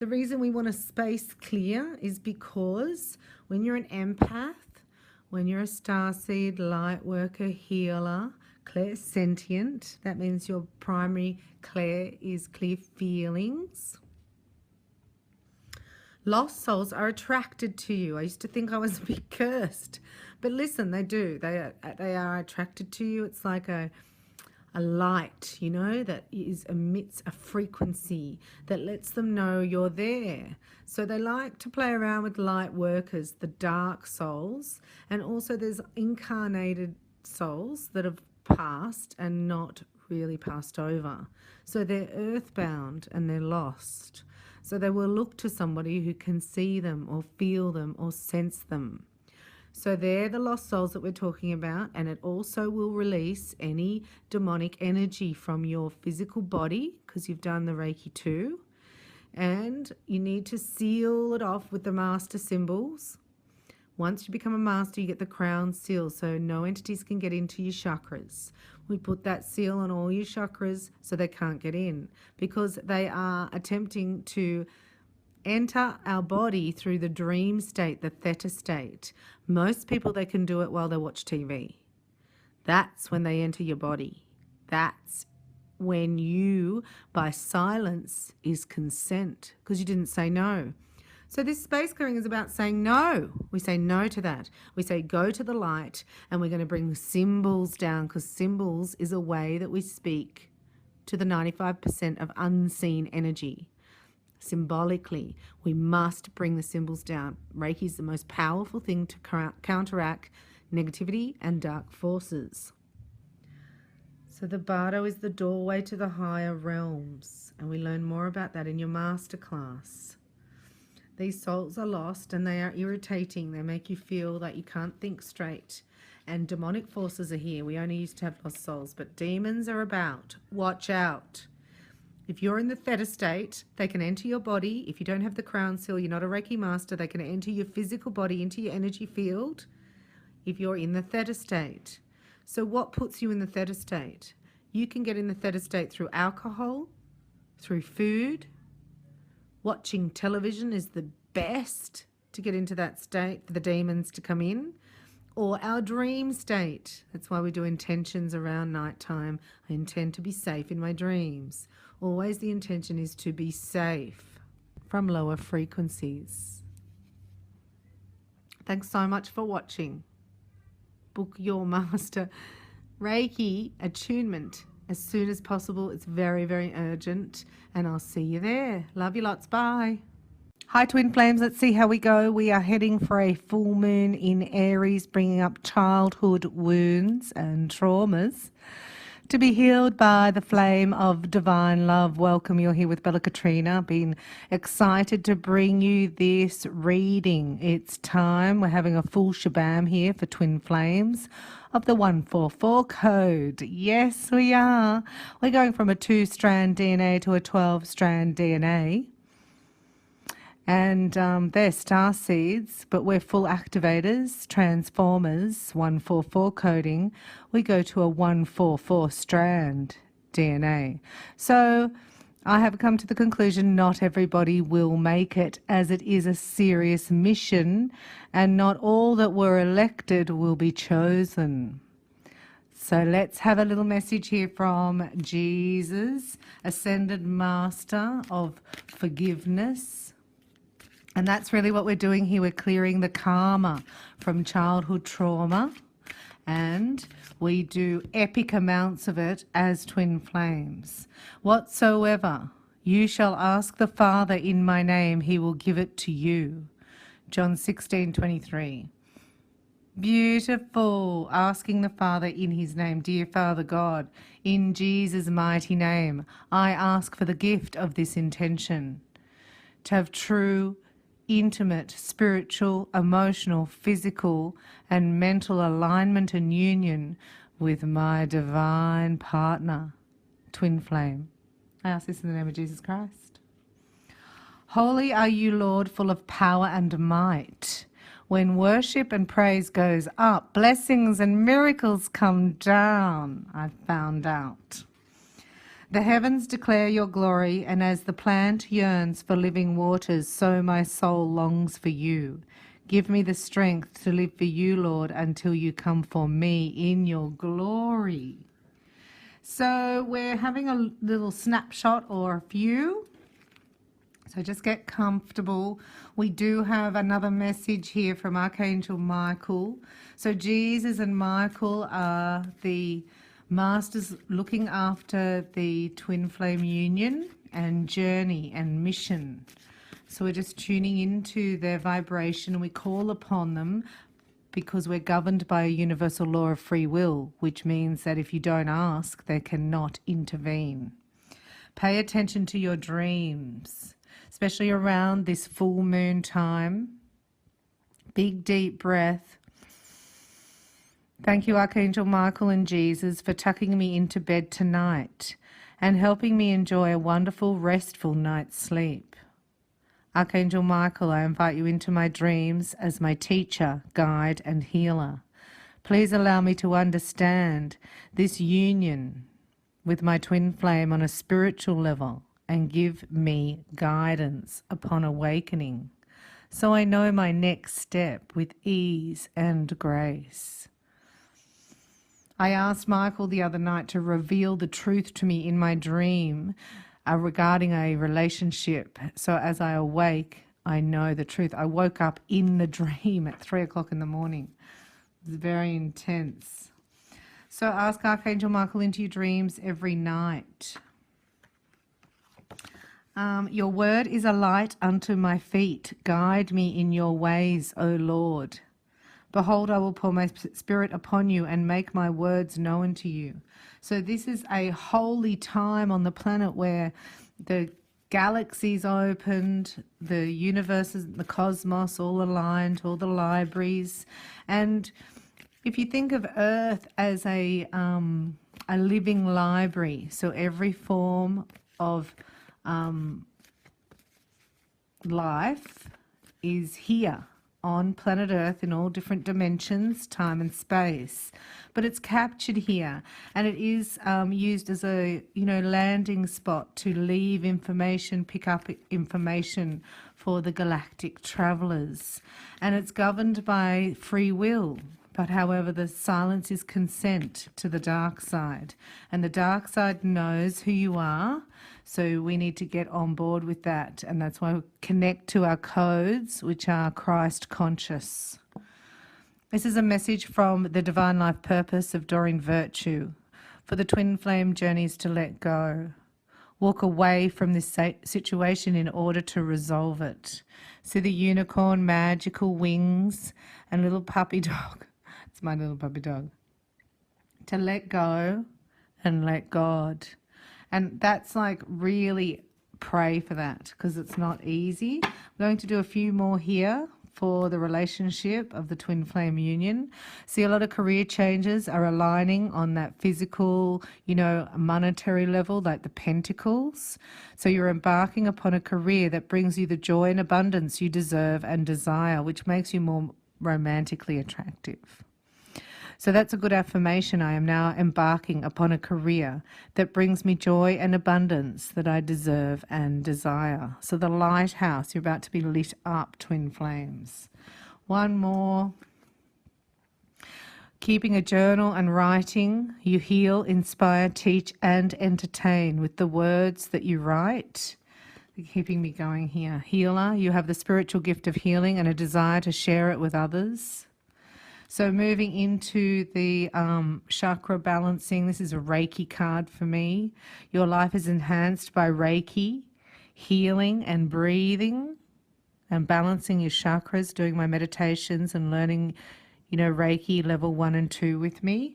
The reason we want to space clear is because when you're an empath, when you're a starseed, light worker, healer, clairsentient, that means your primary clair is clear feelings. Lost souls are attracted to you. I used to think I was a bit cursed, but listen, they do. They are attracted to you. It's like a light, you know, that emits a frequency that lets them know you're there. So they like to play around with light workers, the dark souls, and also there's incarnated souls that have passed and not really passed over. So they're earthbound and they're lost. So they will look to somebody who can see them or feel them or sense them. So they're the lost souls that we're talking about, and it also will release any demonic energy from your physical body because you've done the Reiki too. And you need to seal it off with the master symbols. Once you become a master, you get the crown seal, so no entities can get into your chakras. We put that seal on all your chakras so they can't get in because they are attempting to enter our body through the dream state, the theta state. Most people, they can do it while they watch TV. That's when they enter your body. That's when you, by silence, is consent because you didn't say no. So this space clearing is about saying no. We say no to that. We say go to the light, and we're going to bring symbols down because symbols is a way that we speak to the 95% of unseen energy. Symbolically, we must bring the symbols down. Reiki is the most powerful thing to counteract negativity and dark forces. So the bardo is the doorway to the higher realms, and we learn more about that in your masterclass. These souls are lost and they are irritating. They make you feel that you can't think straight. And demonic forces are here. We only used to have lost souls, but demons are about. Watch out. If you're in the theta state, they can enter your body. If you don't have the crown seal, you're not a Reiki master, they can enter your physical body, into your energy field if you're in the theta state. So what puts you in the theta state? You can get in the theta state through alcohol, through food. Watching television is the best to get into that state for the demons to come in. Or our dream state. That's why we do intentions around nighttime. I intend to be safe in my dreams. Always the intention is to be safe from lower frequencies. Thanks so much for watching. Book your master Reiki attunement as soon as possible. It's very, very urgent, and I'll see you there. Love you lots. Bye. Hi, Twin Flames. Let's see how we go. We are heading for a full moon in Aries, bringing up childhood wounds and traumas to be healed by the flame of divine love. Welcome. You're here with Bella Katrina. Been excited to bring you this reading. It's time. We're having a full shabam here for Twin Flames of the 144 code. Yes, we are. We're going from a 2-strand DNA to a 12-strand DNA. And they're star seeds, but we're full activators, transformers, 144 coding. We go to a 144 strand DNA. So I have come to the conclusion not everybody will make it, as it is a serious mission, and not all that were elected will be chosen. So let's have a little message here from Jesus, Ascended Master of Forgiveness. And that's really what we're doing here. We're clearing the karma from childhood trauma, and we do epic amounts of it as Twin Flames. Whatsoever you shall ask the Father in my name, he will give it to you. John 16:23. Beautiful. Asking the Father in his name. Dear Father God, in Jesus' mighty name, I ask for the gift of this intention to have true, intimate, spiritual, emotional, physical, and mental alignment and union with my divine partner, Twin Flame. I ask this in the name of Jesus Christ. Holy are you, Lord, full of power and might. When worship and praise goes up, blessings and miracles come down, I've found out. The heavens declare your glory, and as the plant yearns for living waters, so my soul longs for you. Give me the strength to live for you, Lord, until you come for me in your glory. So we're having a little snapshot or a few. So just get comfortable. We do have another message here from Archangel Michael. So Jesus and Michael are the masters looking after the twin flame union and journey and mission. So we're just tuning into their vibration. We call upon them because we're governed by a universal law of free will, which means that if you don't ask, they cannot intervene. Pay attention to your dreams, especially around this full moon time. Big deep breath. Thank you, Archangel Michael and Jesus, for tucking me into bed tonight and helping me enjoy a wonderful, restful night's sleep. Archangel Michael, I invite you into my dreams as my teacher, guide, and healer. Please allow me to understand this union with my twin flame on a spiritual level and give me guidance upon awakening, so I know my next step with ease and grace. I asked Michael the other night to reveal the truth to me in my dream regarding a relationship. So as I awake, I know the truth. I woke up in the dream at 3 o'clock in the morning. It was very intense. So ask Archangel Michael into your dreams every night. Your word is a light unto my feet. Guide me in your ways, O Lord. Behold, I will pour my spirit upon you and make my words known to you. So this is a holy time on the planet where the galaxies opened, the universes, the cosmos all aligned, all the libraries. And if you think of Earth as a living library, so every form of life is here on planet Earth in all different dimensions, time and space, but it's captured here, and it is used as a landing spot to leave information, pick up information for the galactic travelers, and it's governed by free will. But however, the silence is consent to the dark side, and the dark side knows who you are. So we need to get on board with that, and that's why we connect to our codes, which are Christ conscious. This is a message from the Divine Life Purpose of Doreen Virtue. For the twin flame journeys to let go. Walk away from this situation in order to resolve it. See the unicorn, magical wings, and little puppy dog. It's my little puppy dog. To let go and let God. And that's like really pray for that, because it's not easy. I'm going to do a few more here for the relationship of the twin flame union. See, a lot of career changes are aligning on that physical, monetary level, like the pentacles. So you're embarking upon a career that brings you the joy and abundance you deserve and desire, which makes you more romantically attractive. So that's a good affirmation. I am now embarking upon a career that brings me joy and abundance that I deserve and desire. So the lighthouse, you're about to be lit up, twin flames. One more. Keeping a journal and writing, you heal, inspire, teach, and entertain with the words that you write. They're keeping me going here. Healer, you have the spiritual gift of healing and a desire to share it with others. So moving into the chakra balancing, this is a Reiki card for me. Your life is enhanced by Reiki, healing and breathing and balancing your chakras, doing my meditations and learning, Reiki level 1 and 2 with me.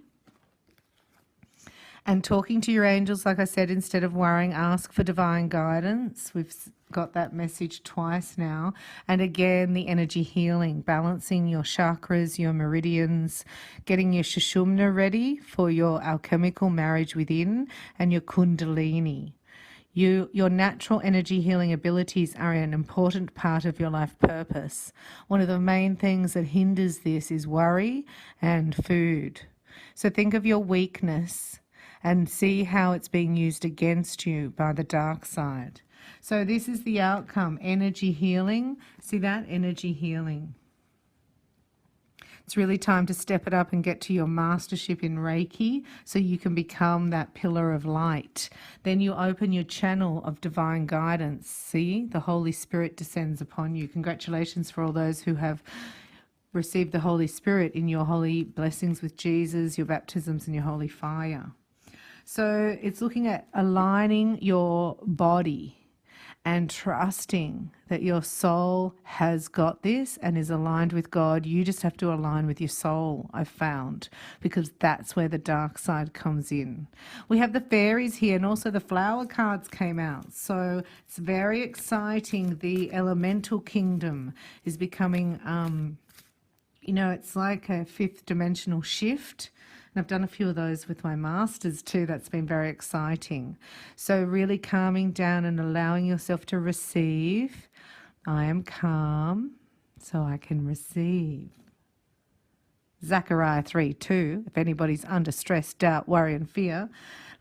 And talking to your angels, like I said, instead of worrying, ask for divine guidance. We've got that message twice now. And again, the energy healing, balancing your chakras, your meridians, getting your Sushumna ready for your alchemical marriage within, and your Kundalini. Your natural energy healing abilities are an important part of your life purpose. One of the main things that hinders this is worry and food. So think of your weakness and see how it's being used against you by the dark side. So this is the outcome, energy healing. See that? Energy healing. It's really time to step it up and get to your mastership in Reiki so you can become that pillar of light. Then you open your channel of divine guidance. See, the Holy Spirit descends upon you. Congratulations for all those who have received the Holy Spirit in your holy blessings with Jesus, your baptisms and your holy fire. So it's looking at aligning your body and trusting that your soul has got this and is aligned with God. You just have to align with your soul, I've found, because that's where the dark side comes in. We have the fairies here, and also the flower cards came out. So it's very exciting. The elemental kingdom is becoming, it's like a fifth dimensional shift. And I've done a few of those with my masters too. That's been very exciting. So really calming down and allowing yourself to receive. I am calm, so I can receive. Zechariah 3:2, if anybody's under stress, doubt, worry and fear,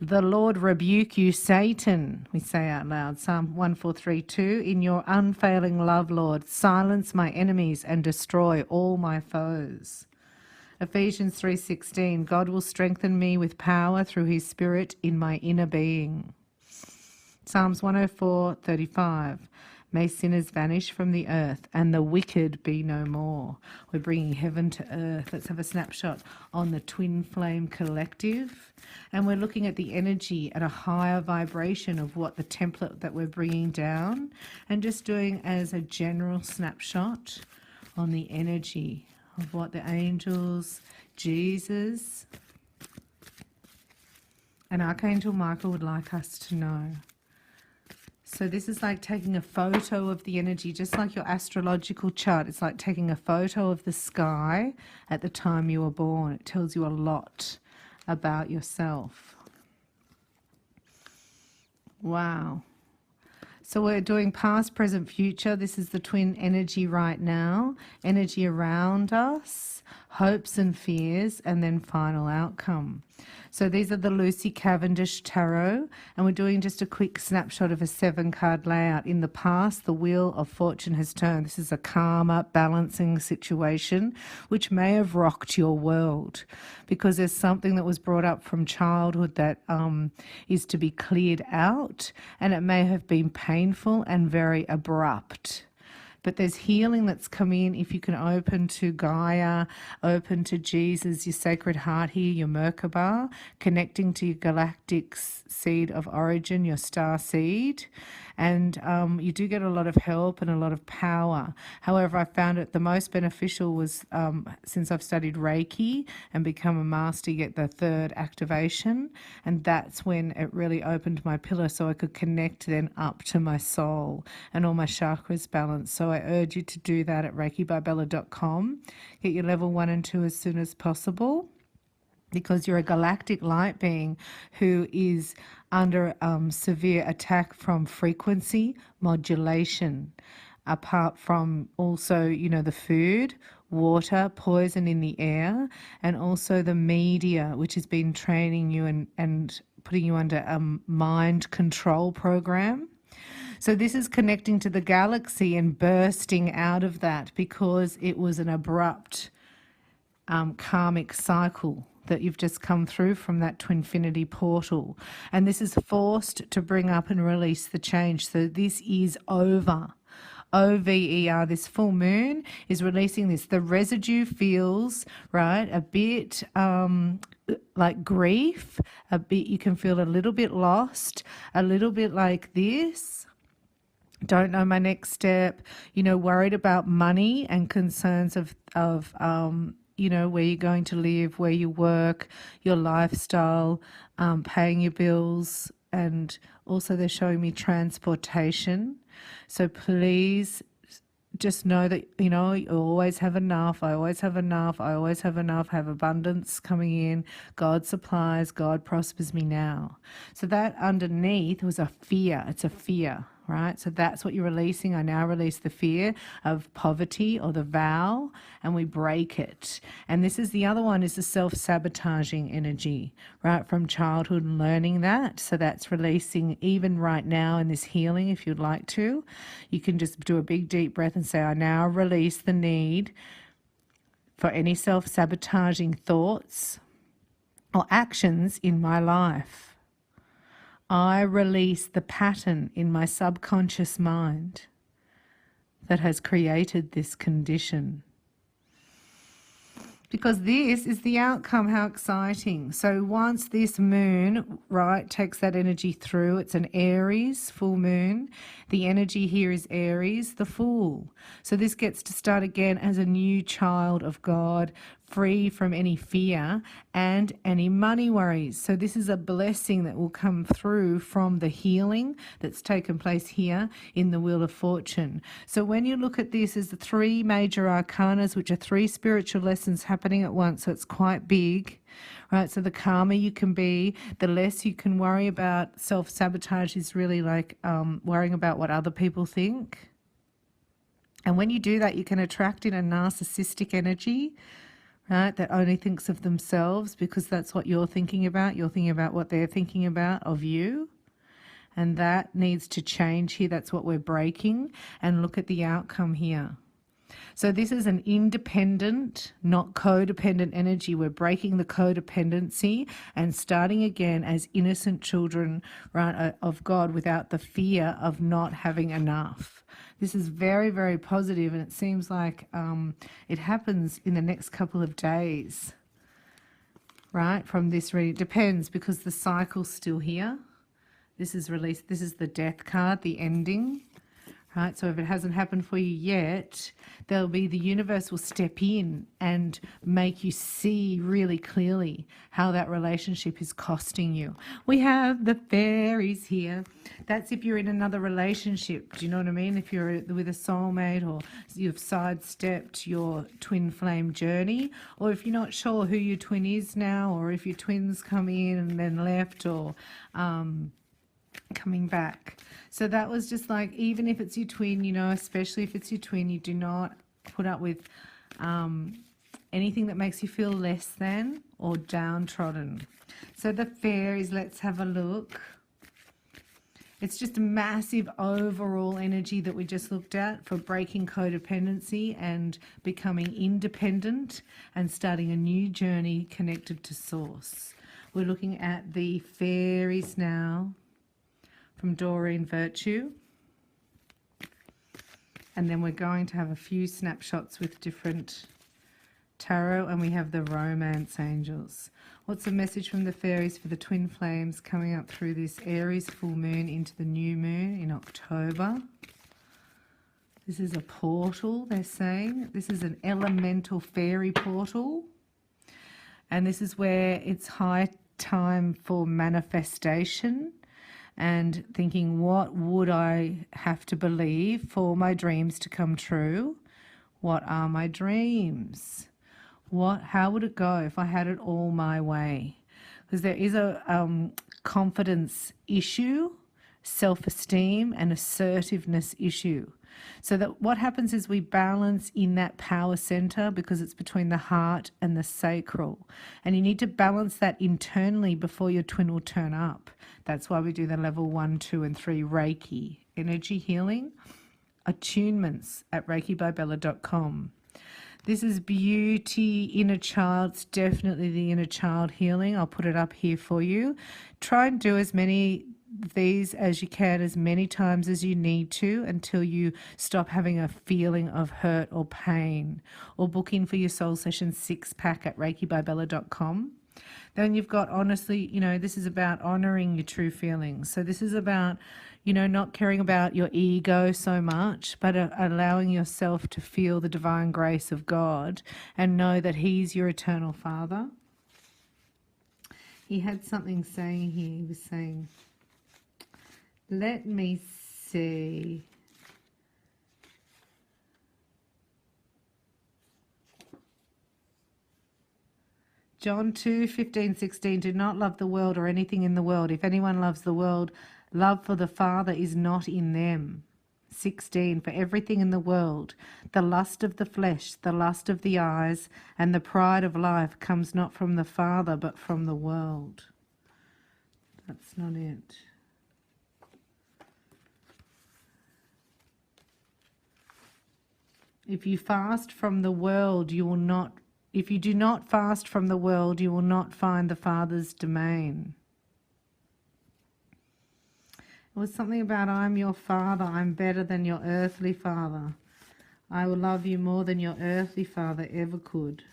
the Lord rebuke you, Satan, we say out loud. Psalm 1432, in your unfailing love, Lord, silence my enemies and destroy all my foes. Ephesians 3:16, God will strengthen me with power through his Spirit in my inner being. Psalms 104:35, may sinners vanish from the earth and the wicked be no more. We're bringing heaven to earth. Let's have a snapshot on the Twin Flame Collective. And we're looking at the energy at a higher vibration of what the template that we're bringing down, and just doing as a general snapshot on the energy of what the angels, Jesus, and Archangel Michael would like us to know. So this is like taking a photo of the energy, just like your astrological chart. It's like taking a photo of the sky at the time you were born. It tells you a lot about yourself. Wow. So we're doing past, present, future. This is the twin energy right now. Energy around us, hopes and fears, and then final outcome. So these are the Lucy Cavendish Tarot, and we're doing just a quick snapshot of a 7-card layout. In the past, the wheel of fortune has turned. This is a karma balancing situation, which may have rocked your world, because there's something that was brought up from childhood that is to be cleared out, and it may have been painful and very abrupt. But there's healing that's come in if you can open to Gaia, open to Jesus, your sacred heart here, your Merkaba, connecting to your galactic seed of origin, your star seed. And you do get a lot of help and a lot of power. However, I found it the most beneficial was since I've studied Reiki and become a master, you get the 3rd activation. And that's when it really opened my pillar so I could connect then up to my soul and all my chakras balanced. So I urge you to do that at reikibybella.com. Get your level 1 and 2 as soon as possible, because you're a galactic light being who is under severe attack from frequency modulation, apart from also, the food, water, poison in the air, and also the media, which has been training you and putting you under a mind control program. So this is connecting to the galaxy and bursting out of that, because it was an abrupt karmic cycle that you've just come through from that Twinfinity portal. And this is forced to bring up and release the change. So this is over. OVER, this full moon is releasing this. The residue feels, right, a bit like grief, a bit, you can feel a little bit lost, a little bit like this. Don't know my next step, worried about money and concerns of where you're going to live, where you work, your lifestyle, paying your bills, and also they're showing me transportation. So please just know that, you always have enough. I always have enough. I always have enough. I have abundance coming in. God supplies. God prospers me now. So that underneath was a fear. It's a fear. right? So that's what you're releasing. I now release the fear of poverty or the vow, and we break it. And this is the other one, is the self-sabotaging energy, right, from childhood and learning that. So that's releasing even right now in this healing. If you'd like to, you can just do a big deep breath and say, I now release the need for any self-sabotaging thoughts or actions in my life. I release the pattern in my subconscious mind that has created this condition. Because this is the outcome. How exciting. So once this moon, right, takes that energy through, it's an Aries full moon. The energy here is Aries, the Fool. So this gets to start again as a new child of God, free from any fear and any money worries. So this is a blessing that will come through from the healing that's taken place here in the Wheel of Fortune. So when you look at this as the three major arcanas, which are three spiritual lessons happening at once, so it's quite big, right? So the calmer you can be, the less you can worry about. Self-sabotage is really like worrying about what other people think. And when you do that, you can attract in a narcissistic energy, right, that only thinks of themselves, because that's what you're thinking about. You're thinking about what they're thinking about of you. And that needs to change here. That's what we're breaking. And look at the outcome here. So this is an independent, not codependent energy. We're breaking the codependency and starting again as innocent children, right, of God, without the fear of not having enough. This is very, very positive, and it seems like it happens in the next couple of days, right, from this reading. It depends, because the cycle's still here. This is released. This is the death card, the ending. Right, so if it hasn't happened for you yet, there'll be, the universe will step in and make you see really clearly how that relationship is costing you. We have the fairies here. That's if you're in another relationship. Do you know what I mean? If you're with a soulmate, or you've sidestepped your twin flame journey, or if you're not sure who your twin is now, or if your twins come in and then left, or coming back. So that was just like, even if it's your twin, you know, especially if it's your twin, you do not put up with anything that makes you feel less than or downtrodden. So the fairies, let's have a look. It's just a massive overall energy that we just looked at for breaking codependency and becoming independent and starting a new journey connected to source. We're looking at the fairies now, from Doreen Virtue, and then we're going to have a few snapshots with different tarot, and we have the romance angels. What's the message from the fairies for the twin flames coming up through this Aries full moon into the new moon in October? This is a portal, they're saying. This is an elemental fairy portal, and this is where it's high time for manifestation and thinking, what would I have to believe for my dreams to come true? What are my dreams? How would it go if I had it all my way? Because there is a confidence issue, self-esteem and assertiveness issue. So that what happens is we balance in that power center, because it's between the heart and the sacral. And you need to balance that internally before your twin will turn up. That's why we do the level 1, 2, and 3 Reiki energy healing attunements at reikibybella.com. This is beauty, inner child. It's definitely the inner child healing. I'll put it up here for you. Try and do as many of these as you can, as many times as you need to, until you stop having a feeling of hurt or pain. Or book in for your Soul Session 6-pack at reikibybella.com. Then you've got, honestly, you know, this is about honoring your true feelings. So this is about, you know, not caring about your ego so much, but allowing yourself to feel the divine grace of God and know that He's your eternal Father. He had something saying here. He was saying, let me see. John 2, 15, 16, do not love the world or anything in the world. If anyone loves the world, Love for the Father is not in them. 16. For everything in the world, the lust of the flesh, the lust of the eyes, and the pride of life comes not from the Father, but from the world. That's not it. If you fast from the world, you will not, if you do not fast from the world, you will not find the Father's domain. It was something about, I'm your father, I'm better than your earthly father. I will love you more than your earthly father ever could.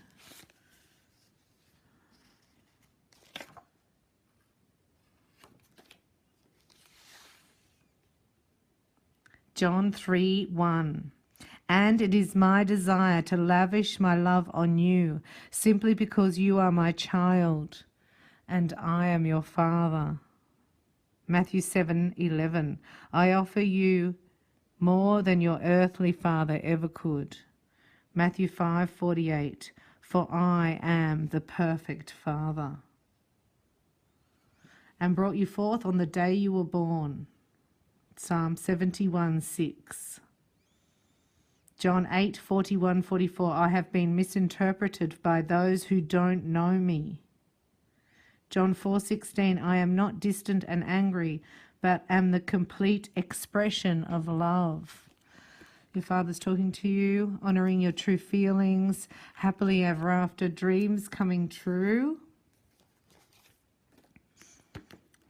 John 3:1. And it is my desire to lavish my love on you, simply because you are my child, and I am your father. Matthew 7:11. I offer you more than your earthly father ever could. Matthew 5:48. For I am the perfect Father, and brought you forth on the day you were born. Psalm 71:6. John 8:41-44. I have been misinterpreted by those who don't know me. John 4:16. I am not distant and angry, but am the complete expression of love. Your Father's talking to you, honouring your true feelings, happily ever after, dreams coming true.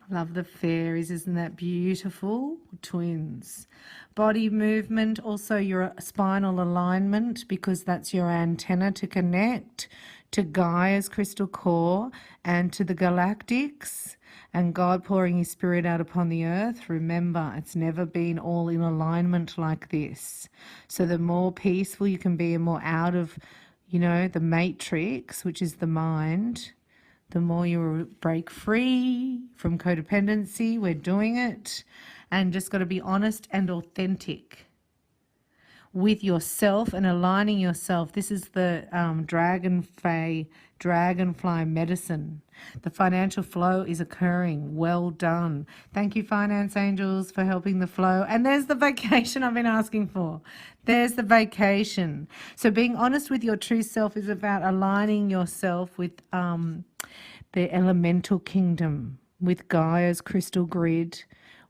Love the fairies, isn't that beautiful? Twins. Body movement, also your spinal alignment, because that's your antenna to connect to Gaia's crystal core and to the galactics, and God pouring his spirit out upon the earth. Remember, it's never been all in alignment like this. So the more peaceful you can be and more out of, the matrix, which is the mind, the more you break free from codependency. We're doing it. And just got to be honest and authentic with yourself and aligning yourself. This is the dragonfly medicine. The financial flow is occurring. Well done. Thank you, finance angels, for helping the flow. And there's the vacation I've been asking for. There's the vacation. So being honest with your true self is about aligning yourself with the elemental kingdom, with Gaia's crystal grid,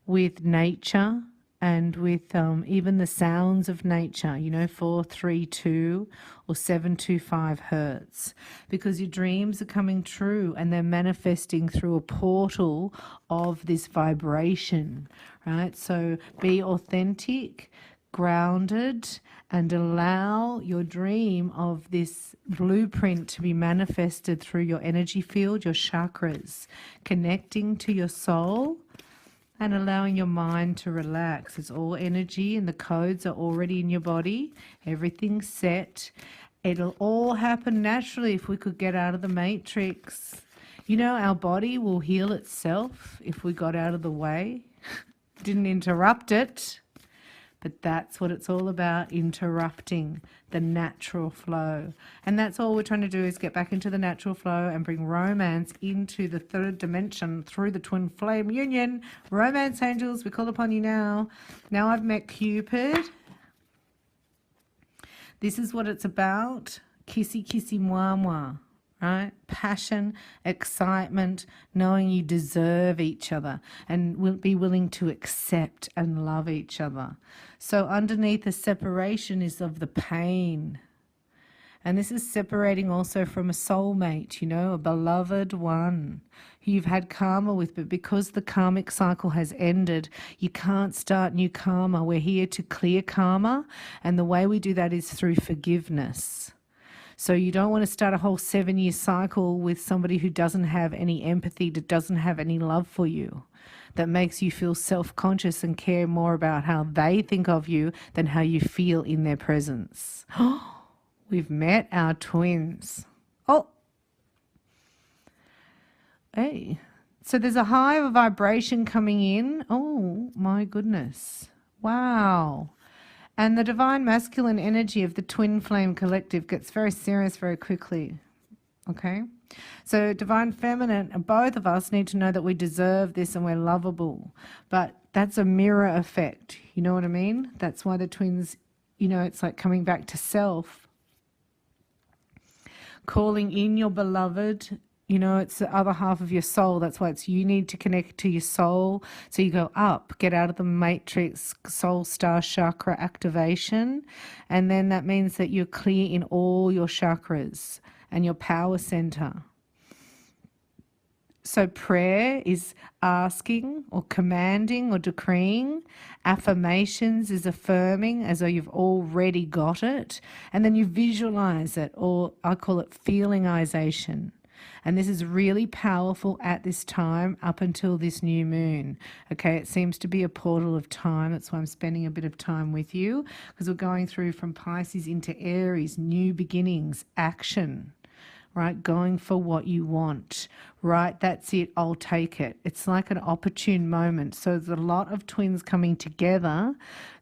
with nature, and with even the sounds of nature, 432 or 725 hertz, because your dreams are coming true and they're manifesting through a portal of this vibration, right? So be authentic, grounded, and allow your dream of this blueprint to be manifested through your energy field, your chakras, connecting to your soul and allowing your mind to relax. It's all energy and the codes are already in your body. Everything's set. It'll all happen naturally if we could get out of the matrix. Our body will heal itself if we got out of the way, didn't interrupt it. But that's what it's all about, interrupting the natural flow. And that's all we're trying to do, is get back into the natural flow and bring romance into the third dimension through the twin flame union. Romance angels, we call upon you now. Now I've met Cupid. This is what it's about. Kissy, kissy, moi, moi. Right? Passion, excitement, knowing you deserve each other and will be willing to accept and love each other. So underneath the separation is of the pain. And this is separating also from a soulmate, a beloved one who you've had karma with, but because the karmic cycle has ended, you can't start new karma. We're here to clear karma, and the way we do that is through forgiveness. So you don't want to start a whole 7-year cycle with somebody who doesn't have any empathy, that doesn't have any love for you, that makes you feel self-conscious and care more about how they think of you than how you feel in their presence. We've met our twins. Oh, hey. So there's a high vibration coming in. Oh, my goodness. Wow. And the divine masculine energy of the twin flame collective gets very serious very quickly, okay? So divine feminine, both of us need to know that we deserve this and we're lovable. But that's a mirror effect. You know what I mean? That's why the twins, it's like coming back to self, calling in your beloved. It's the other half of your soul. That's why you need to connect to your soul. So you go up, get out of the matrix, soul star chakra activation. And then that means that you're clear in all your chakras and your power center. So prayer is asking or commanding or decreeing. Affirmations is affirming as though you've already got it. And then you visualize it, or I call it feelingization. And this is really powerful at this time up until this new moon. Okay, it seems to be a portal of time. That's why I'm spending a bit of time with you, because we're going through from Pisces into Aries, new beginnings, action. Right, going for what you want, right? That's it, I'll take it. It's like an opportune moment. So there's a lot of twins coming together,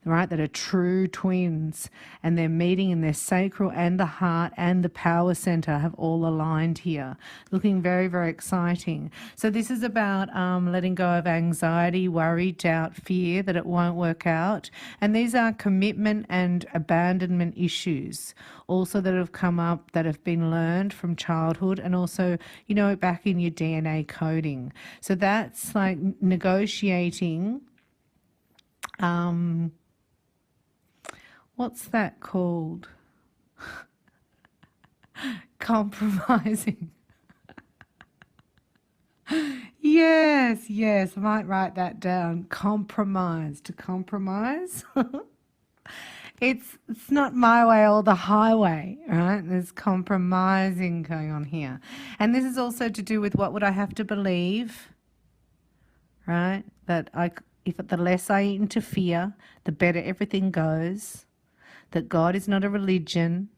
right, that are true twins, and they're meeting in their sacral and the heart and the power center have all aligned here. Looking very, very exciting. So this is about letting go of anxiety, worry, doubt, fear that it won't work out. And these are commitment and abandonment issues also that have come up, that have been learned from childhood, and also, back in your DNA coding. So that's like negotiating, what's that called? Compromising. Yes, I might write that down. Compromise, to compromise. It's not my way or the highway, right? There's compromising going on here. And this is also to do with what would I have to believe, right? That if the less I interfere, the better everything goes. That God is not a religion.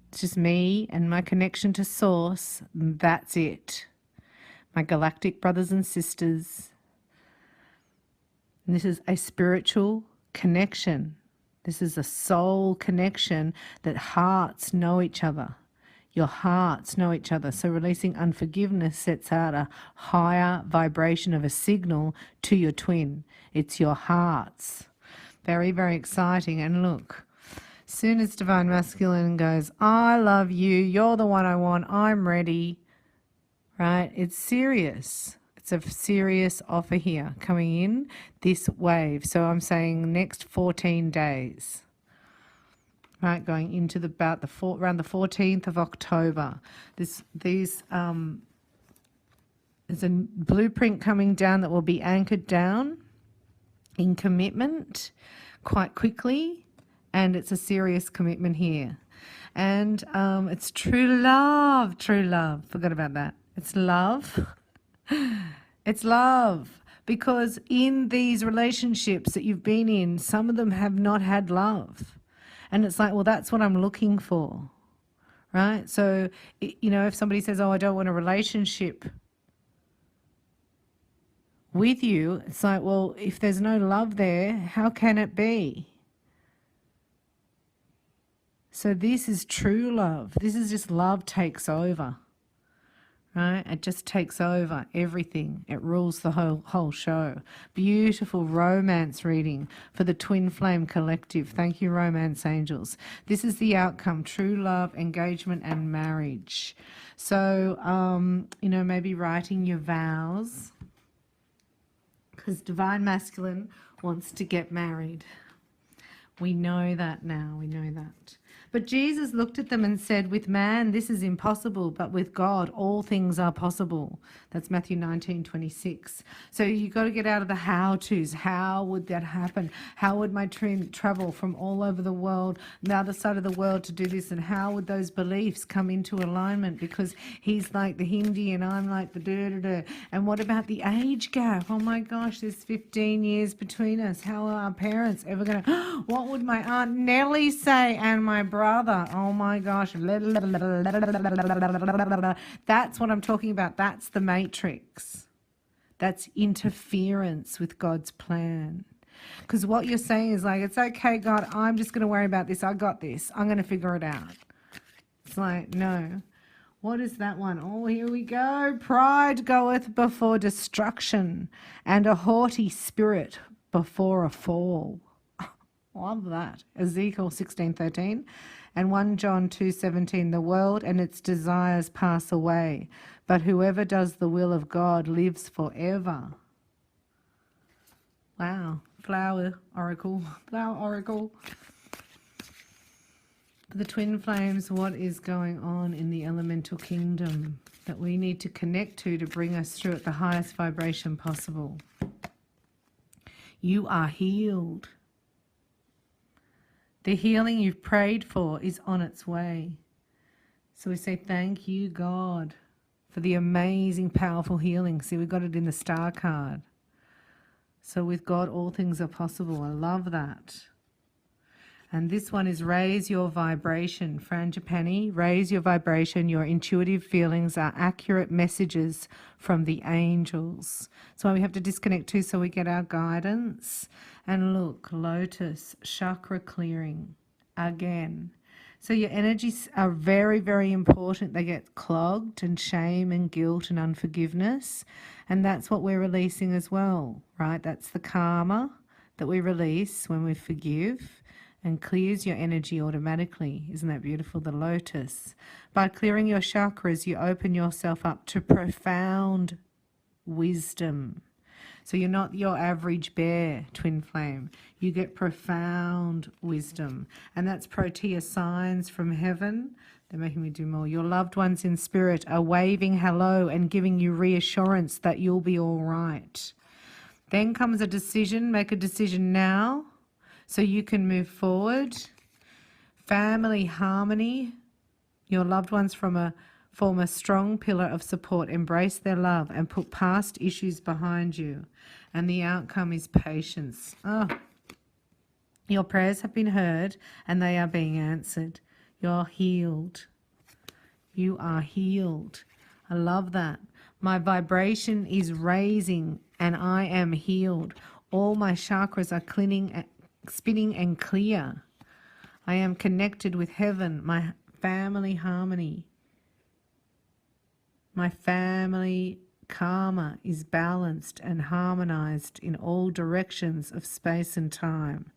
It's just me and my connection to source. That's it. My galactic brothers and sisters. And this is a spiritual connection. This is a soul connection that hearts know each other. Your hearts know each other. So releasing unforgiveness sets out a higher vibration of a signal to your twin. It's your hearts. Very, very exciting. And look, soon as Divine Masculine goes, I love you, you're the one I want, I'm ready, right? It's serious. It's a serious offer here coming in this wave. So I'm saying next 14 days, right? Going into around the 14th of October. There's a blueprint coming down that will be anchored down in commitment quite quickly, and it's a serious commitment here. And it's true love. Forgot about that. It's love. It's love, because in these relationships that you've been in, some of them have not had love. And it's like, well, that's what I'm looking for, right? So, if somebody says, oh, I don't want a relationship with you, it's like, well, if there's no love there, how can it be? So this is true love. This is just love takes over. Right? It just takes over everything. It rules the whole show. Beautiful romance reading for the Twin Flame Collective. Thank you, Romance Angels. This is the outcome: true love, engagement, and marriage. So, maybe writing your vows, because Divine Masculine wants to get married. We know that now. We know that. But Jesus looked at them and said, with man, this is impossible, but with God, all things are possible. That's Matthew 19:26. So you've got to get out of the how-tos. How would that happen? How would my twin travel from all over the world, the other side of the world, to do this? And how would those beliefs come into alignment? Because he's like the Hindi and I'm like the da-da-da. And what about the age gap? Oh my gosh, there's 15 years between us. How are our parents ever going to... What would my Aunt Nellie say and my brother? Oh my gosh. That's what I'm talking about. That's the matrix. That's interference with God's plan. Because what you're saying is like, it's okay, God, I'm just going to worry about this. I got this. I'm going to figure it out. It's like, no. What is that one? Oh, here we go. Pride goeth before destruction, and a haughty spirit before a fall. Love that. Ezekiel 16:13 and 1 John 2:17. The world and its desires pass away, but whoever does the will of God lives forever. Wow. Flower oracle. Flower oracle. The twin flames, what is going on in the elemental kingdom that we need to connect to bring us through at the highest vibration possible? You are healed. The healing you've prayed for is on its way. So we say thank you, God, for the amazing, powerful healing. See, we got it in the star card. So with God, all things are possible. I love that. And this one is raise your vibration. Frangipani, raise your vibration. Your intuitive feelings are accurate messages from the angels. That's why we have to disconnect too, so we get our guidance. And look, lotus, chakra clearing again. So your energies are very, very important. They get clogged and shame and guilt and unforgiveness. And that's what we're releasing as well, right? That's the karma that we release when we forgive, and clears your energy automatically. Isn't that beautiful? The lotus. By clearing your chakras, you open yourself up to profound wisdom. So you're not your average bear, twin flame. You get profound wisdom. And that's protea signs from heaven. They're making me do more. Your loved ones in spirit are waving hello and giving you reassurance that you'll be all right. Then comes a decision. Make a decision now, so you can move forward. Family harmony. Your loved ones form a strong pillar of support. Embrace their love and put past issues behind you. And the outcome is patience. Oh, your prayers have been heard and they are being answered. You're healed. You are healed. I love that. My vibration is raising and I am healed. All my chakras are spinning and clear. I am connected with heaven, my family harmony. My family karma is balanced and harmonized in all directions of space and time.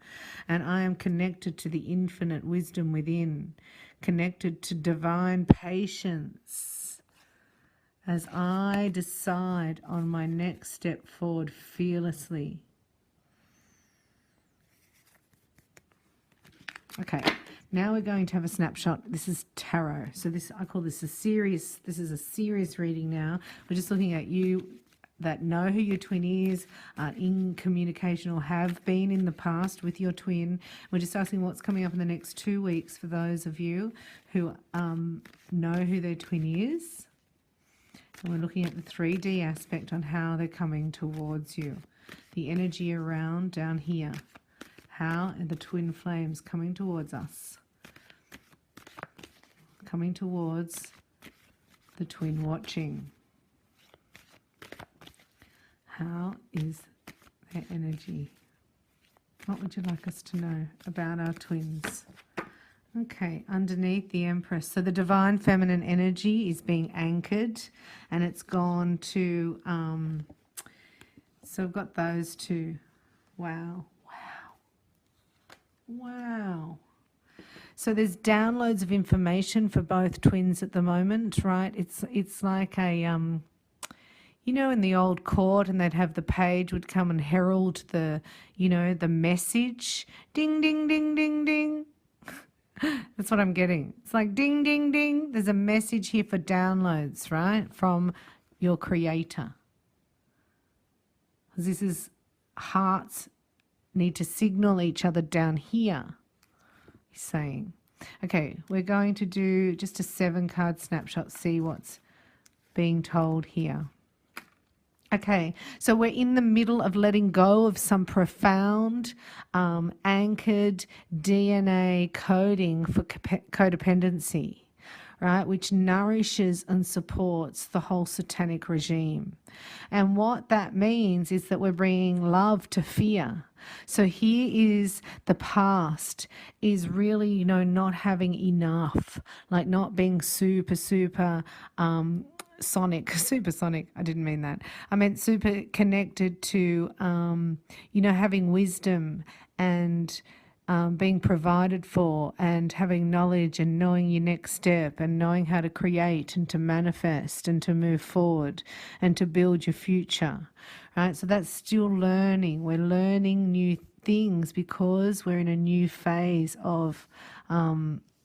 And I am connected to the infinite wisdom within, connected to divine patience as I decide on my next step forward fearlessly. Okay, now we're going to have a snapshot. This is tarot. So I call this a serious reading now. We're just looking at you that know who your twin is, are in communication or have been in the past with your twin. We're just asking what's coming up in the next 2 weeks for those of you who know who their twin is. And we're looking at the 3D aspect on how they're coming towards you. The energy around down here. How are the twin flames coming towards us? Coming towards the twin watching. How is their energy? What would you like us to know about our twins? Okay, underneath the Empress. So the divine feminine energy is being anchored and it's gone to, so I've got those two. Wow. Wow. So there's downloads of information for both twins at the moment, right? It's like a, you know, in the old court, and they'd have the page would come and herald the, you know, the message. Ding, ding, ding, ding, ding. That's what I'm getting. It's like ding, ding, ding. There's a message here for downloads, right, from your creator. This is hearts need to signal each other down here, he's saying. Okay, we're going to do just a 7-card snapshot, see what's being told here. Okay, so we're in the middle of letting go of some profound anchored DNA coding for codependency, right, which nourishes and supports the whole satanic regime. And what that means is that we're bringing love to fear. So here is the past is really, not having enough, like not being super supersonic. I didn't mean that. I meant super connected to, having wisdom and being provided for and having knowledge and knowing your next step and knowing how to create and to manifest and to move forward and to build your future, right? So that's still learning. We're learning new things because we're in a new phase of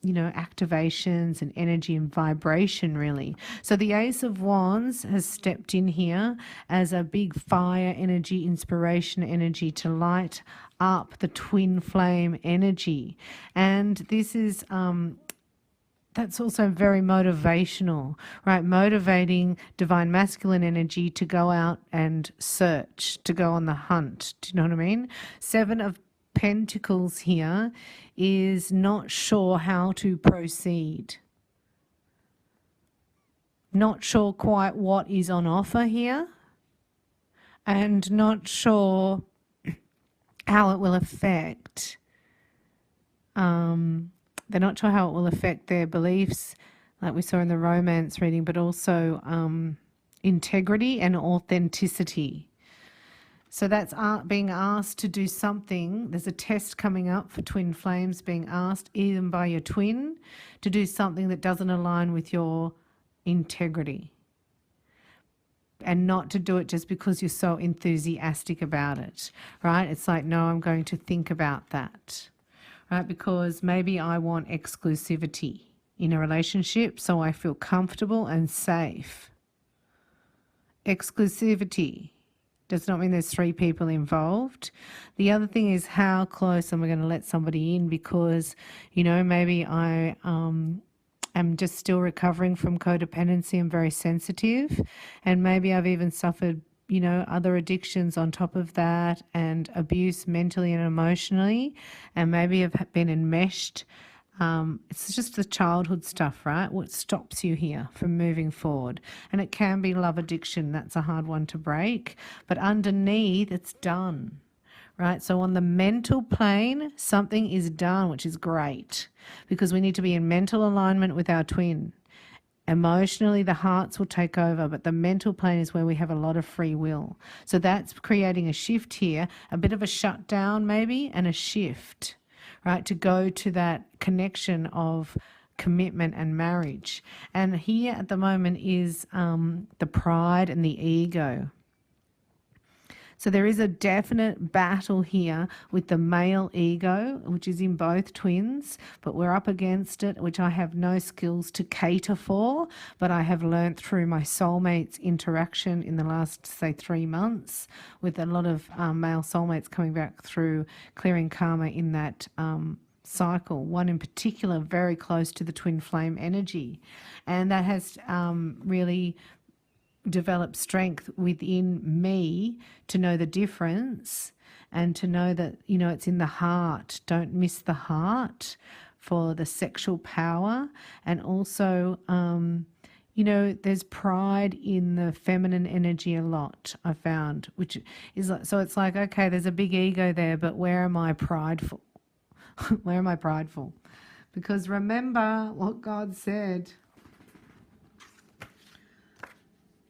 activations and energy and vibration, really. So the Ace of Wands has stepped in here as a big fire energy, inspiration energy to light up the twin flame energy. And this is that's also very motivational, right? Motivating divine masculine energy to go out and search, to go on the hunt. Do you know what I mean? Seven of Pentacles here is not sure how to proceed. Not sure quite what is on offer here. And not sure how it will affect. They're not sure how it will affect their beliefs, like we saw in the romance reading, but also integrity and authenticity. So that's being asked to do something. There's a test coming up for twin flames, being asked even by your twin to do something that doesn't align with your integrity. And not to do it just because you're so enthusiastic about it, right? It's like, no, I'm going to think about that, right? Because maybe I want exclusivity in a relationship so I feel comfortable and safe. Exclusivity does not mean there's three people involved. The other thing is how close am I going to let somebody in, because, maybe I am just still recovering from codependency and very sensitive, and maybe I've even suffered, other addictions on top of that, and abuse mentally and emotionally, and maybe I've been enmeshed. It's just the childhood stuff, right? What stops you here from moving forward. And it can be love addiction. That's a hard one to break. But underneath, it's done, right? So on the mental plane, something is done, which is great, because we need to be in mental alignment with our twin. Emotionally, the hearts will take over, but the mental plane is where we have a lot of free will. So that's creating a shift here, a bit of a shutdown maybe, and a shift, right, to go to that connection of commitment and marriage. And here at the moment is the pride and the ego. So there is a definite battle here with the male ego, which is in both twins, but we're up against it, which I have no skills to cater for, but I have learnt through my soulmates interaction in the last, say, 3 months, with a lot of male soulmates coming back through clearing karma in that cycle, one in particular very close to the twin flame energy. And that has really develop strength within me to know the difference and to know that, it's in the heart. Don't miss the heart for the sexual power. And also, there's pride in the feminine energy a lot, I found, which is like, so it's like, okay, there's a big ego there, but where am I prideful? Where am I prideful? Because remember what God said.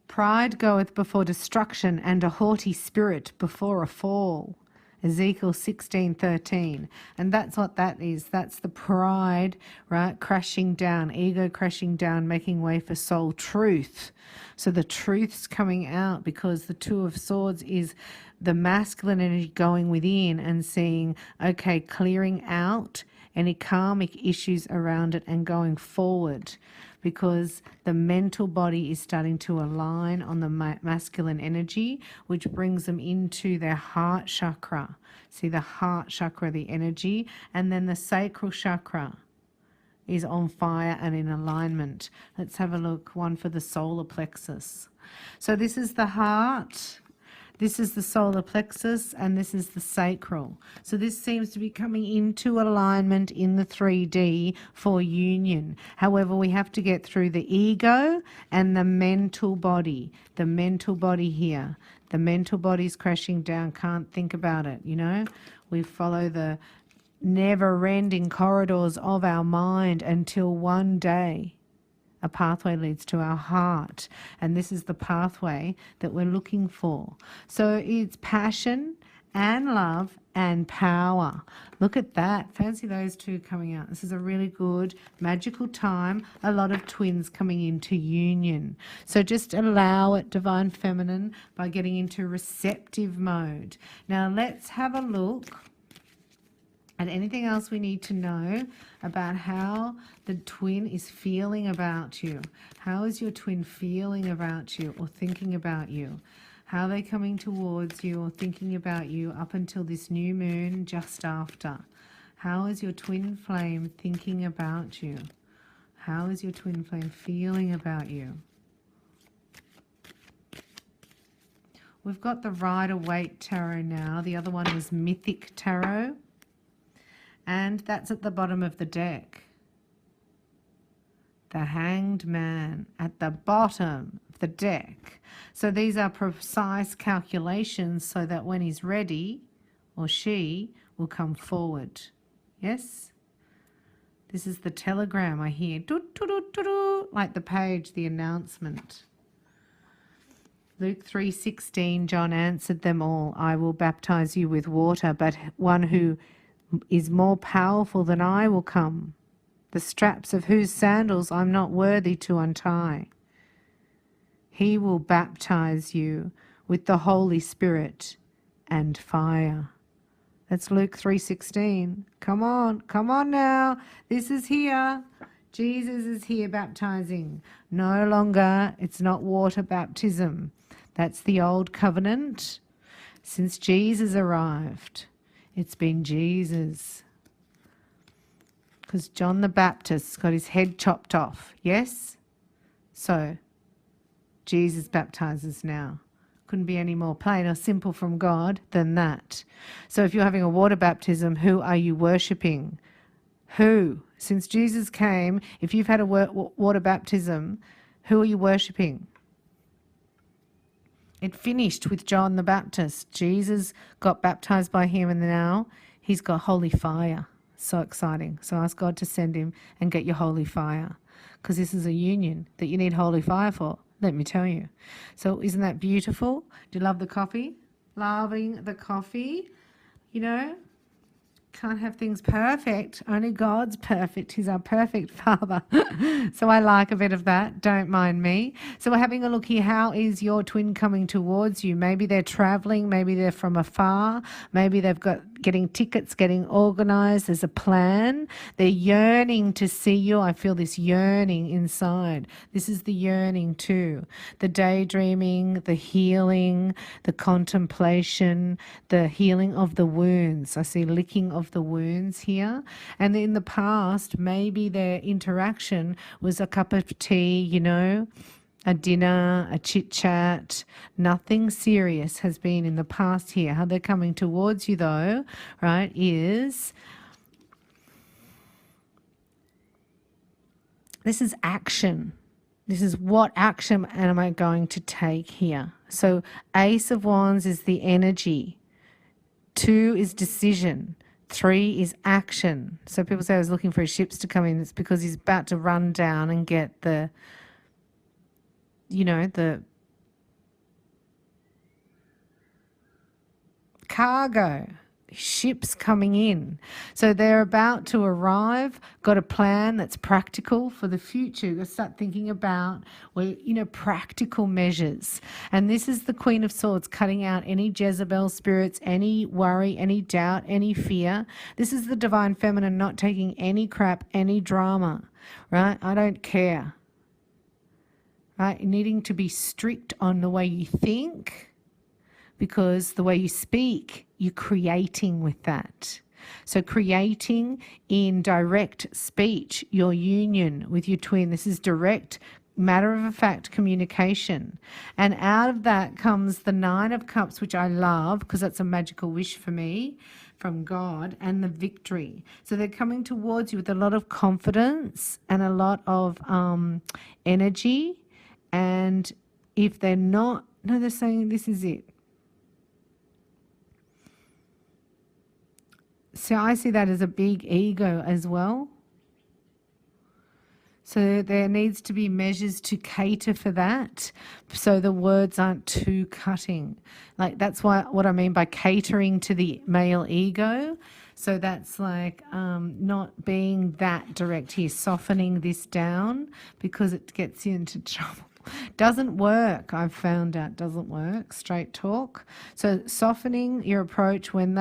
Pride goeth before destruction, and a haughty spirit before a fall. Ezekiel 16:13. And that's what that is. That's the pride, right? Crashing down, ego crashing down, making way for soul truth. So the truth's coming out, because the Two of Swords is the masculine energy going within and seeing, okay, clearing out any karmic issues around it and going forward, because the mental body is starting to align on the masculine energy, which brings them into their heart chakra. See, the heart chakra, the energy, and then the sacral chakra is on fire and in alignment. Let's have a look, one for the solar plexus. So this is the heart. This is the solar plexus and this is the sacral. So this seems to be coming into alignment in the 3D for union. However, we have to get through the ego and the mental body. The mental body here. The mental body's crashing down, can't think about it, you know. We follow the never-ending corridors of our mind until one day a pathway leads to our heart, and this is the pathway that we're looking for. So it's passion and love and power. Look at that. Fancy those two coming out. This is a really good magical time. A lot of twins coming into union. So just allow it, Divine Feminine, by getting into receptive mode. Now let's have a look and anything else we need to know about how the twin is feeling about you. How is your twin feeling about you or thinking about you? How are they coming towards you or thinking about you up until this new moon just after? How is your twin flame thinking about you? How is your twin flame feeling about you? We've got the Rider-Waite Tarot now. The other one was Mythic Tarot. And that's at the bottom of the deck. The Hanged Man at the bottom of the deck. So these are precise calculations so that when he's ready, or she will come forward. Yes? This is the telegram I hear. Doo, doo, doo, doo, doo, like the page, the announcement. Luke 3:16, John answered them all, I will baptize you with water, but one who is more powerful than I will come, the straps of whose sandals I'm not worthy to untie. He will baptize you with the Holy Spirit and fire. That's Luke 3:16. Come on now. This is here. Jesus is here baptizing. No longer, it's not water baptism. That's the old covenant. Since Jesus arrived, it's been Jesus. Because John the Baptist got his head chopped off, yes? So, Jesus baptizes now. Couldn't be any more plain or simple from God than that. So if you're having a water baptism, who are you worshipping? Who? Since Jesus came, if you've had a water baptism, who are you worshipping? It finished with John the Baptist. Jesus got baptized by him and now he's got holy fire. So exciting. So ask God to send him and get your holy fire, because this is a union that you need holy fire for, let me tell you. So isn't that beautiful? Do you love the coffee? Loving the coffee. You know, can't have things perfect. Only God's perfect. He's our perfect Father. So I like a bit of that. Don't mind me. So we're having a look here. How is your twin coming towards you? Maybe they're traveling. Maybe they're from afar. Maybe they've got getting tickets, getting organized. There's a plan. They're yearning to see you. I feel this yearning inside. This is the yearning too. The daydreaming, the healing, the contemplation, the healing of the wounds. I see licking of the wounds here. And in the past, maybe their interaction was a cup of tea, you know, a dinner, a chit-chat. Nothing serious has been in the past here. How they're coming towards you though, right, is this is action. This is what action am I going to take here? So Ace of Wands is the energy. 2 is decision. 3 is action. So people say I was looking for his ships to come in. It's because he's about to run down and get the, you know, the cargo, ships coming in. So they're about to arrive, got a plan that's practical for the future. You've got to start thinking about, well, you know, practical measures. And this is the Queen of Swords, cutting out any Jezebel spirits, any worry, any doubt, any fear. This is the Divine Feminine not taking any crap, any drama, right? I don't care. Right? Needing to be strict on the way you think, because the way you speak, you're creating with that. So creating in direct speech, your union with your twin. This is direct matter-of-fact communication. And out of that comes the Nine of Cups, which I love because that's a magical wish for me from God, and the victory. So they're coming towards you with a lot of confidence and a lot of energy. And if they're not, no, they're saying this is it. So I see that as a big ego as well. So there needs to be measures to cater for that, so the words aren't too cutting. Like that's what I mean by catering to the male ego. So that's like not being that direct here, softening this down because it gets you into trouble. Doesn't work. I've found out doesn't work. Straight talk. So softening your approach when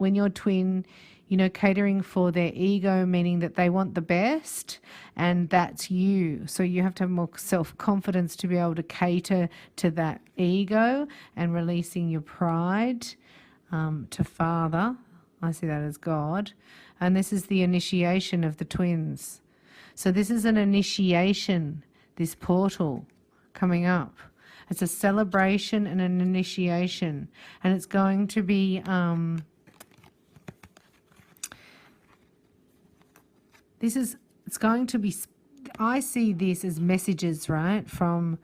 your twin, catering for their ego, meaning that they want the best, and that's you. So you have to have more self-confidence to be able to cater to that ego and releasing your pride to Father. I see that as God. And this is the initiation of the twins. So this is an initiation, this portal coming up. It's a celebration and an initiation. And it's going to be... it's going to be, I see this as messages, right, from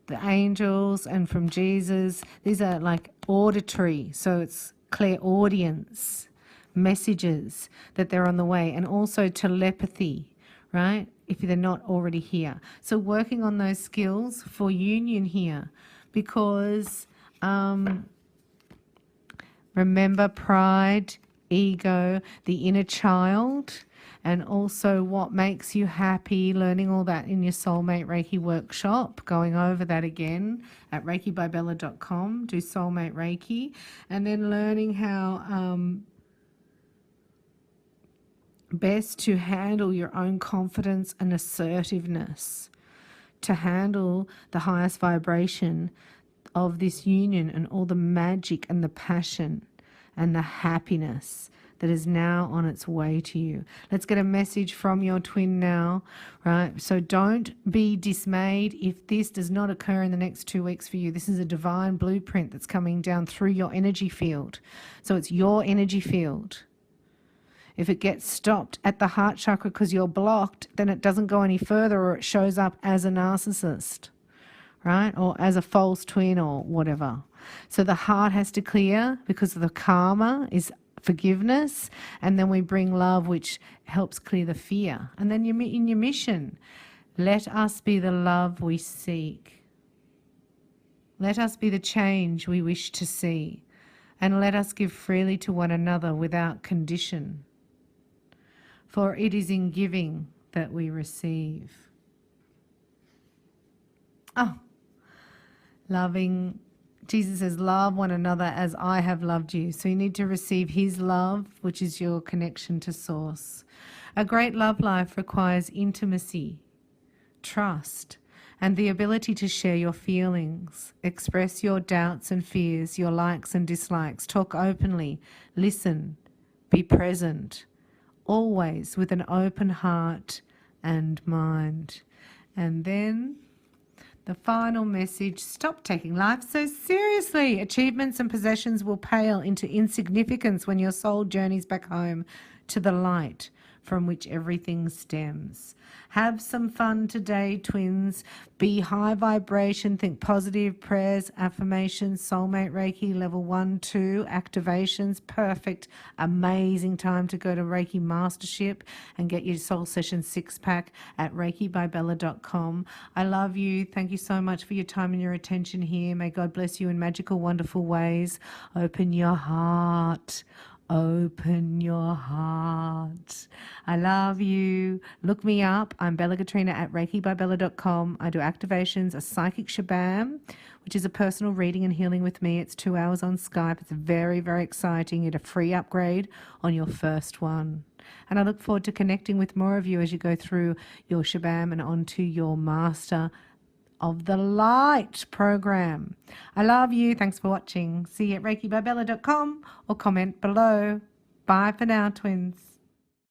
the angels and from Jesus. These are like auditory, so it's clairaudience, messages that they're on the way, and also telepathy, right, if they're not already here. So working on those skills for union here, because remember pride, ego, the inner child, and also what makes you happy, learning all that in your Soulmate Reiki workshop, going over that again at reikibybella.com, do Soulmate Reiki, and then learning how best to handle your own confidence and assertiveness, to handle the highest vibration of this union and all the magic and the passion and the happiness that is now on its way to you. Let's get a message from your twin now, right? So don't be dismayed if this does not occur in the next 2 weeks for you. This is a divine blueprint that's coming down through your energy field. So it's your energy field. If it gets stopped at the heart chakra because you're blocked, then it doesn't go any further, or it shows up as a narcissist, right? Or as a false twin or whatever. So the heart has to clear because the karma is forgiveness, and then we bring love, which helps clear the fear. And then in your mission, let us be the love we seek. Let us be the change we wish to see, and let us give freely to one another without condition. For it is in giving that we receive. Oh, loving. Jesus says, love one another as I have loved you. So you need to receive his love, which is your connection to source. A great love life requires intimacy, trust, and the ability to share your feelings, express your doubts and fears, your likes and dislikes, talk openly, listen, be present, always with an open heart and mind. And then the final message, stop taking life so seriously. Achievements and possessions will pale into insignificance when your soul journeys back home to the light from which everything stems. Have some fun today, twins. Be high vibration, think positive prayers, affirmations, Soulmate Reiki, level 1, 2, activations, perfect, amazing time to go to Reiki Mastership and get your Soul Session 6-pack at reikibybella.com. I love you. Thank you so much for your time and your attention here. May God bless you in magical, wonderful ways. Open your heart. Open your heart. I love you. Look me up. I'm Bella Katrina at reikibybella.com. I do activations, a psychic shabam, which is a personal reading and healing with me. It's 2 hours on Skype. It's very, very exciting. You get a free upgrade on your first one. And I look forward to connecting with more of you as you go through your shabam and onto your Master of the Light program. I love you. Thanks for watching. See you at reikibybella.com or comment below. Bye for now, twins.